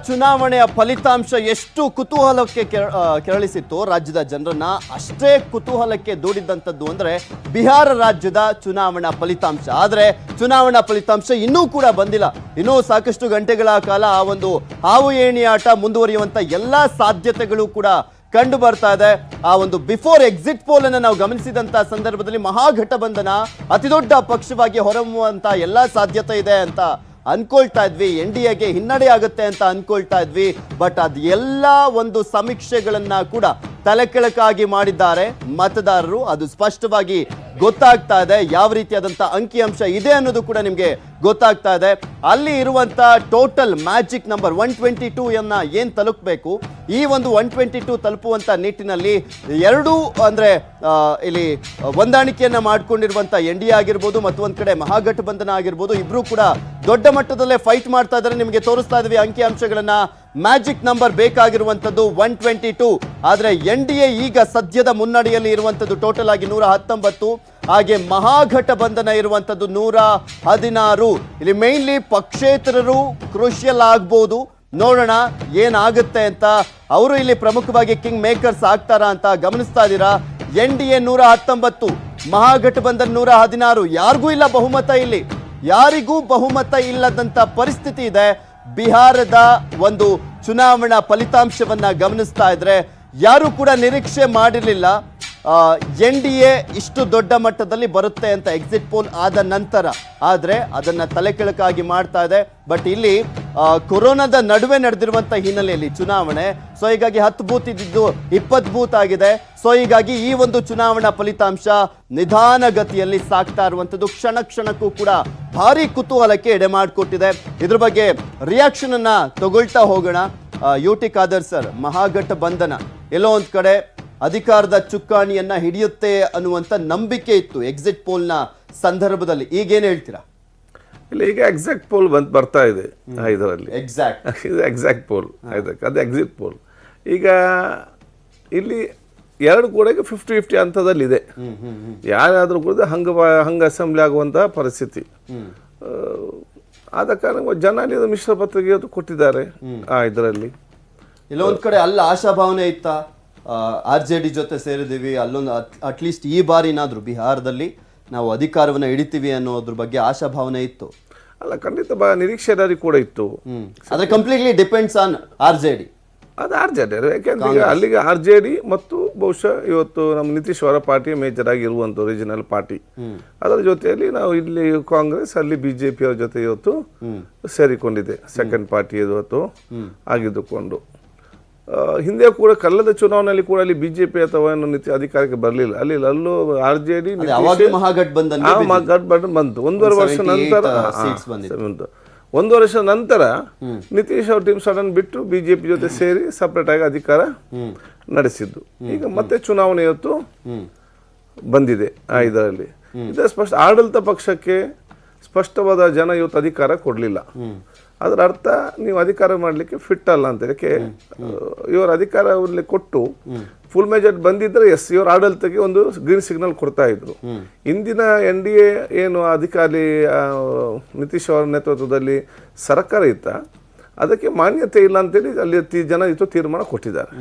ಚುನಾವಣೆಯ ಫಲಿತಾಂಶ ಎಷ್ಟು ಕುತೂಹಲಕ್ಕೆ ಕೆರಳಿಸಿತ್ತು ರಾಜ್ಯದ ಜನರನ್ನ ಅಷ್ಟೇ ಕುತೂಹಲಕ್ಕೆ ದೂಡಿದಂತದ್ದು ಅಂದ್ರೆ ಬಿಹಾರ ರಾಜ್ಯದ ಚುನಾವಣಾ ಫಲಿತಾಂಶ. ಆದ್ರೆ ಚುನಾವಣಾ ಫಲಿತಾಂಶ ಇನ್ನೂ ಕೂಡ ಬಂದಿಲ್ಲ. ಇನ್ನೂ ಸಾಕಷ್ಟು ಗಂಟೆಗಳ ಕಾಲ ಆ ಒಂದು ಹಾವು ಏಣಿ ಆಟ ಮುಂದುವರಿಯುವಂತ ಎಲ್ಲಾ ಸಾಧ್ಯತೆಗಳು ಕೂಡ ಕಂಡು ಬರ್ತಾ ಇದೆ. ಆ ಒಂದು ಬಿಫೋರ್ ಎಕ್ಸಿಟ್ ಪೋಲ್ ಅನ್ನು ನಾವು ಗಮನಿಸಿದಂತ ಸಂದರ್ಭದಲ್ಲಿ ಮಹಾಗಠಬಂಧನ ಅತಿದೊಡ್ಡ ಪಕ್ಷವಾಗಿ ಹೊರಹೊಮ್ಮುವಂತ ಎಲ್ಲಾ ಸಾಧ್ಯತೆ ಇದೆ ಅಂತ ಅನ್ಕೊಳ್ತಾ ಇದ್ವಿ. NDAಗೆ ಹಿನ್ನಡೆ ಆಗುತ್ತೆ ಅಂತ ಅನ್ಕೊಳ್ತಾ ಇದ್ವಿ. ಬಟ್ ಅದು ಎಲ್ಲ ಒಂದು ಸಮೀಕ್ಷೆಗಳನ್ನ ಕೂಡ ತಲೆಕೆಳಕಾಗಿ ಮಾಡಿದ್ದಾರೆ ಮತದಾರರು. ಅದು ಸ್ಪಷ್ಟವಾಗಿ ಗೊತ್ತಾಗ್ತಾ ಇದೆ. ಯಾವ ರೀತಿಯಾದಂತ ಅಂಕಿಅಂಶ ಇದೆ ಅನ್ನೋದು ಕೂಡ ನಿಮಗೆ ಗೊತ್ತಾಗ್ತಾ ಇದೆ. ಅಲ್ಲಿ ಇರುವಂತ ಟೋಟಲ್ ಮ್ಯಾಜಿಕ್ ನಂಬರ್ 122 ಯನ್ನ ಏನ್ ತಲುಪಬೇಕು, ಈ ಒಂದು 122 ತಲುಪುವಂತ ನಿಟ್ಟಿನಲ್ಲಿ ಎರಡು ಅಂದ್ರೆ ಇಲ್ಲಿ ಹೊಂದಾಣಿಕೆಯನ್ನ ಮಾಡ್ಕೊಂಡಿರುವಂತ NDA ಆಗಿರ್ಬೋದು, ಮತ್ತೊಂದ್ ಕಡೆ ಮಹಾಗಠಬಂಧನ ಆಗಿರ್ಬೋದು, ಇಬ್ರು ಕೂಡ ದೊಡ್ಡ ಮಟ್ಟದಲ್ಲೇ ಫೈಟ್ ಮಾಡ್ತಾ ಇದ್ದಾರೆ. ನಿಮಗೆ ತೋರಿಸ್ತಾ ಇದ್ವಿ ಅಂಕಿಅಂಶಗಳನ್ನ. Magic number ಬೇಕಾಗಿರುವಂತದ್ದು 122. ಆದ್ರೆ NDA ಈಗ ಸದ್ಯದ ಮುನ್ನಡೆಯಲ್ಲಿ ಇರುವಂತದ್ದು ಟೋಟಲ್ ಆಗಿ 119. ಹಾಗೆ ಮಹಾಗಠಬಂಧನ ಇರುವಂತದ್ದು 116. ಇಲ್ಲಿ ಮೇನ್ಲಿ ಪಕ್ಷೇತರರು ಕ್ರೂಷಿಯಲ್ ಆಗ್ಬೋದು. ನೋಡೋಣ ಏನಾಗುತ್ತೆ ಅಂತ. ಅವರು ಇಲ್ಲಿ ಪ್ರಮುಖವಾಗಿ ಕಿಂಗ್ ಮೇಕರ್ಸ್ ಆಗ್ತಾರಾ ಅಂತ ಗಮನಿಸ್ತಾ ಇದ್ದೀರಾ. NDA 119, ಮಹಾಗಠಬಂಧನ್ 116. ಯಾರಿಗೂ ಇಲ್ಲ ಬಹುಮತ. ಇಲ್ಲಿ ಯಾರಿಗೂ ಬಹುಮತ ಇಲ್ಲದಂತ ಪರಿಸ್ಥಿತಿ ಇದೆ. ಬಿಹಾರದ ಒಂದು ಚುನಾವಣಾ ಫಲಿತಾಂಶವನ್ನ ಗಮನಿಸ್ತಾ ಇದ್ರೆ ಯಾರು ಕೂಡ ನಿರೀಕ್ಷೆ ಮಾಡಿರಲಿಲ್ಲ NDA ಇಷ್ಟು ದೊಡ್ಡ ಮಟ್ಟದಲ್ಲಿ ಬರುತ್ತೆ ಅಂತ ಎಕ್ಸಿಟ್ ಪೋಲ್ ಆದ ನಂತರ. ಆದ್ರೆ ಅದನ್ನ ತಲೆಕೆಳಕಾಗಿ ಮಾಡ್ತಾ ಇದೆ. ಬಟ್ ಇಲ್ಲಿ ಕೊರೋನಾದ ನಡುವೆ ನಡೆದಿರುವಂತ ಹಿನ್ನೆಲೆಯಲ್ಲಿ ಚುನಾವಣೆ, ಸೊ ಹೀಗಾಗಿ 10 ಬೂತ್ ಇದ್ದಿದ್ದು 20 ಬೂತ್ ಆಗಿದೆ. ಸೊ ಹೀಗಾಗಿ ಈ ಒಂದು ಚುನಾವಣಾ ಫಲಿತಾಂಶ ನಿಧಾನಗತಿಯಲ್ಲಿ ಸಾಕ್ತಾ ಇರುವಂತದ್ದು ಕ್ಷಣ ಕ್ಷಣಕ್ಕೂ ಕೂಡ ಭಾರಿ ಕುತೂಹಲಕ್ಕೆ ಎಡೆ ಮಾಡಿಕೊಟ್ಟಿದೆ. ಇದ್ರ ಬಗ್ಗೆ ರಿಯಾಕ್ಷನ್ ಅನ್ನ ತಗೊಳ್ತಾ ಹೋಗೋಣ. UT ಖಾದರ್ ಸರ್, ಮಹಾಗಠಬಂಧನ ಎಲ್ಲೋ ಒಂದ್ ಕಡೆ ಅಧಿಕಾರದ ಚುಕ್ಕಾಣಿಯನ್ನ ಹಿಡಿಯುತ್ತೆ ಅನ್ನುವಂತ ನಂಬಿಕೆ ಇತ್ತು ಎಕ್ಸಿಟ್ ಪೋಲ್ ನ ಸಂದರ್ಭದಲ್ಲಿ. ಈಗೇನ್ ಹೇಳ್ತೀರಾ? ಇಲ್ಲ, ಈಗ ಎಕ್ಸಾಕ್ಟ್ ಪೋಲ್ ಬರ್ತಾ ಇದೆ ಇದರಲ್ಲಿ. ಎಕ್ಸಾಕ್ಟ್ ಪೋಲ್ ಅದು ಎಕ್ಸಿಟ್ ಪೋಲ್. ಈಗ ಇಲ್ಲಿ ಎರಡು ಕೂಡ 50-50 ಹಂತದಲ್ಲಿದೆ. ಯಾರಾದ್ರೂ ಕೂಡ ಹಂಗ ಅಸೆಂಬ್ಲಿ ಆಗುವಂತಹ ಪರಿಸ್ಥಿತಿ. ಆದ ಕಾರಣ ಜನ ಮಿಶ್ರ ಪತ್ರಿಕೆ ಕೊಟ್ಟಿದ್ದಾರೆ. ಇದರಲ್ಲಿ ಇಲ್ಲ ಒಂದ್ ಕಡೆ ಅಲ್ಲ ಆಶಾಭಾವನೆ ಇತ್ತ, RJD ಜೊತೆ ಸೇರಿದೀವಿ, ಅಲ್ಲೊಂದು ಅಟ್ಲೀಸ್ಟ್ ಈ ಬಾರಿನಾದ್ರೂ ಬಿಹಾರದಲ್ಲಿ ನಾವು ಅಧಿಕಾರವನ್ನ ಹಿಡಿತೀವಿ ಅನ್ನೋದ್ರ ಬಗ್ಗೆ ಆಶಾಭಾವನೆ ಇತ್ತು. ಅಲ್ಲ, ಖಂಡಿತ ನಿರೀಕ್ಷೆ ಕೂಡ ಇತ್ತು. ಆದ್ರೆ ಕಂಪ್ಲೀಟ್ಲಿ ಡಿಪೆಂಡ್ಸ್ ಆನ್ RJD. ಅದು RJD. ಯಾಕೆಂದ್ರೆ ಅಲ್ಲಿಗೆ RJD ಮತ್ತು ಬಹುಶಃ ಇವತ್ತು ನಮ್ಮ ನಿತೀಶ್ ಅವರ ಪಾರ್ಟಿ ಮೇಜರ್ ಆಗಿ ಇರುವಂತ ರೀಜನಲ್ ಪಾರ್ಟಿ. ಅದರ ಜೊತೆಯಲ್ಲಿ ನಾವು ಇಲ್ಲಿ ಕಾಂಗ್ರೆಸ್, ಅಲ್ಲಿ BJP ಅವರ ಜೊತೆ ಇವತ್ತು ಸೇರಿಕೊಂಡಿದೆ. ಸೆಕೆಂಡ್ ಪಾರ್ಟಿ ಇವತ್ತು ಆಗಿದ್ದುಕೊಂಡು ಹಿಂದೆ ಕೂಡ ಕಲ್ಲದ ಚುನಾವಣೆಯಲ್ಲಿ ಕೂಡ ಅಲ್ಲಿ BJP ಅಥವಾ ಅಧಿಕಾರಕ್ಕೆ ಬರಲಿಲ್ಲ. ಅಲ್ಲಿ ಅಲ್ಲೂ RJD ಮಹಾಗಠಬಂಧನ್ ಬಂತು. 1.5 ವರ್ಷ ನಂತರ 1 ವರ್ಷ ನಂತರ ನಿತೀಶ್ ಅವ್ರ ಟೀಮ್ ಸಡನ್ ಬಿಟ್ಟು BJP ಜೊತೆ ಸೇರಿ ಸಪರೇಟ್ ಆಗಿ ಅಧಿಕಾರ ನಡೆಸಿದ್ದು. ಈಗ ಮತ್ತೆ ಚುನಾವಣೆ ಇವತ್ತು ಬಂದಿದೆ. ಇದರಲ್ಲಿ ಇದು ಸ್ಪಷ್ಟ ಆಡಳಿತ ಪಕ್ಷಕ್ಕೆ ಸ್ಪಷ್ಟವಾದ ಜನ ಇವತ್ತು ಅಧಿಕಾರ ಕೊಡಲಿಲ್ಲ. ಅದರ ಅರ್ಥ ನೀವು ಅಧಿಕಾರ ಮಾಡಲಿಕ್ಕೆ ಫಿಟ್ ಅಲ್ಲ ಅಂತ. ಯಾಕೆ ಇವರ ಅಧಿಕಾರದಲ್ಲಿ ಕೊಟ್ಟು ಫುಲ್ ಮೆಜಾರಿಟಿ ಬಂದಿದ್ರೆ ಇವರ ಆಡಳಿತಕ್ಕೆ ಒಂದು ಗ್ರೀನ್ ಸಿಗ್ನಲ್ ಕೊಡ್ತಾ ಇದ್ರು. ಇಂದಿನ NDA ಏನು ಅಧಿಕಾರಿ ನಿತೀಶ್ ಅವರ ನೇತೃತ್ವದಲ್ಲಿ ಸರ್ಕಾರ ಇತ್ತ, ಅದಕ್ಕೆ ಮಾನ್ಯತೆ ಇಲ್ಲ ಅಂತೇಳಿ ಅಲ್ಲಿ ಜನ ತೀರ್ಮಾನ ಕೊಟ್ಟಿದ್ದಾರೆ.